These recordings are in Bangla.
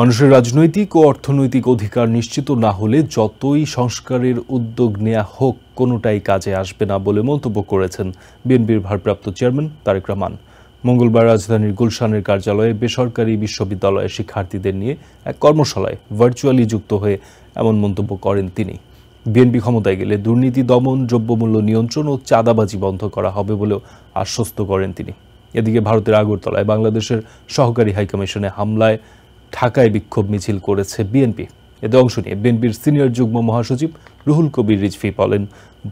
মানুষের রাজনৈতিক ও অর্থনৈতিক অধিকার নিশ্চিত না হলে যতই সংস্কারের উদ্যোগ নেওয়া হোক কোনোটাই কাজে আসবে না বলে মন্তব্য করেছেন বিএনপির ভারপ্রাপ্ত চেয়ারম্যান তারেক রহমান। মঙ্গলবার রাজধানীর গুলশানের কার্যালয়ে বেসরকারি বিশ্ববিদ্যালয়ের শিক্ষার্থীদের নিয়ে এক কর্মশালায় ভার্চুয়ালি যুক্ত হয়ে এমন মন্তব্য করেন তিনি। বিএনপি ক্ষমতায় গেলে দুর্নীতি দমন, দ্রব্যমূল্য নিয়ন্ত্রণ ও চাঁদাবাজি বন্ধ করা হবে বলেও আশ্বস্ত করেন তিনি। এদিকে ভারতের আগরতলায় বাংলাদেশের সহকারী হাইকমিশনে হামলায় ঢাকায় বিক্ষোভ মিছিল করেছে বিএনপি। এতে অংশ নিয়ে বিএনপির সিনিয়র যুগ্ম মহাসচিব রুহুল কবির রিজভী বলেন,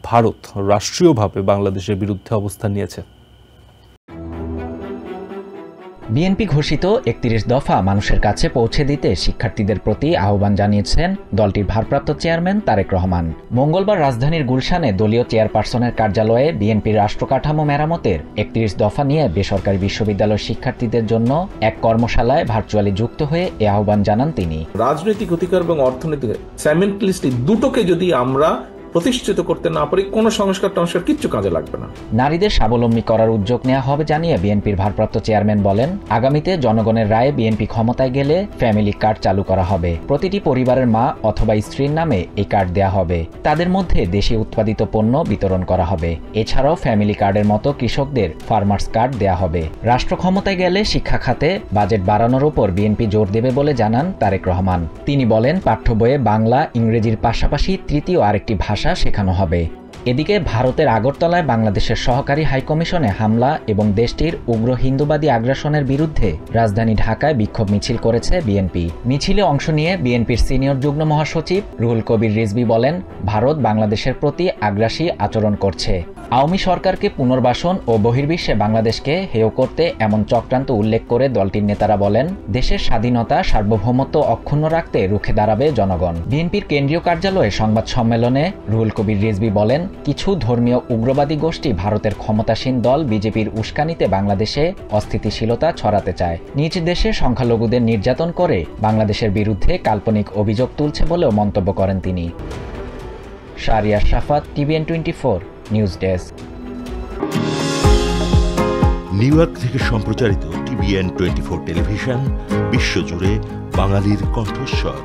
ভারত রাষ্ট্রীয়ভাবে বাংলাদেশের বিরুদ্ধে অবস্থান নিয়েছে। বিএনপি ঘোষিত ৩১ দফা মানুষের কাছে পৌঁছে দিতে শিক্ষার্থীদের প্রতি আহ্বান জানিয়েছেন দলটির ভারপ্রাপ্ত চেয়ারম্যান তারেক রহমান। মঙ্গলবার রাজধানীর গুলশানে দলীয় চেয়ারপারসনের কার্যালয়ে বিএনপির রাষ্ট্রকাঠামো মেরামতের ৩১ দফা নিয়ে বেসরকারি বিশ্ববিদ্যালয়ের শিক্ষার্থীদের জন্য এক কর্মশালায় ভার্চুয়ালি যুক্ত হয়ে এ আহ্বান জানান তিনি। রাজনৈতিক অধিকার এবং অর্থনৈতিক সাইমেন্টালিস্টলি দুটোকে যদি আমরা প্রতিষ্ঠিত করতে না পারি, কোনো সংস্কার কিচ্ছু কাজে লাগবে না। নারীদের স্বাবলম্বী করার উদ্যোগ নেওয়া হবে জানিয়ে বিএনপির ভারপ্রাপ্ত চেয়ারম্যান বলেন, আগামীতে জনগণের রায়ে বিএনপি ক্ষমতায় গেলে ফ্যামিলি কার্ড চালু করা হবে। প্রতিটি পরিবারের মা অথবা স্ত্রীর নামে এই কার্ড দেয়া হবে। তাদের মধ্যে দেশে উৎপাদিত পণ্য বিতরণ করা হবে। এছাড়াও ফ্যামিলি কার্ডের মতো কৃষকদের ফার্মার্স কার্ড দেয়া হবে। রাষ্ট্র ক্ষমতায় গেলে শিক্ষা খাতে বাজেট বাড়ানোর উপর বিএনপি জোর দেবে বলে জানান তারেক রহমান। তিনি বলেন, পাঠ্য বইয়ে বাংলা, ইংরেজির পাশাপাশি তৃতীয় আরেকটি ভাষা শেখানো হবে। এদিকে ভারতের আগরতলায় বাংলাদেশের সহকারী হাইকমিশনে হামলা এবং দেশটির উগ্র হিন্দুবাদী আগ্রাসনের বিরুদ্ধে রাজধানী ঢাকায় বিক্ষোভ মিছিল করেছে বিএনপি। মিছিলে অংশ নিয়ে বিএনপির সিনিয়র যুগ্ম মহাসচিব রুহুল কবির রিজভী বলেন, ভারত বাংলাদেশের প্রতি আগ্রাসী আচরণ করছে। আওয়ামী সরকারকে পুনর্বাসন ও বহির্বিশ্বে বাংলাদেশকে হেয় করতে এমন চক্রান্ত উল্লেখ করে দলটির নেতারা বলেন, দেশের স্বাধীনতা, সার্বভৌমত্ব অক্ষুণ্ণ রাখতে রুখে দাঁড়াবে জনগণ। বিএনপির কেন্দ্রীয় কার্যালয়ে সংবাদ সম্মেলনে রুহুল কবির রিজভী বলেন, কিছু ধর্মীয় উগ্রবাদী গোষ্ঠী ভারতের ক্ষমতাসীন দল বিজেপির উস্কানিতে বাংলাদেশে অস্থিতিশীলতা ছড়াতে চায়। নিজ দেশে সংখ্যালঘুদের নির্যাতন করে বাংলাদেশের বিরুদ্ধে কাল্পনিক অভিযোগ তুলছে বলেও মন্তব্য করেন তিনি। শাহরিয়ার শাফাত, TVN 24 news desk. New York থেকে সম্প্রচারিত TVN 24 টেলিভিশন বিশ্বজুড়ে বাঙালির কণ্ঠস্বর।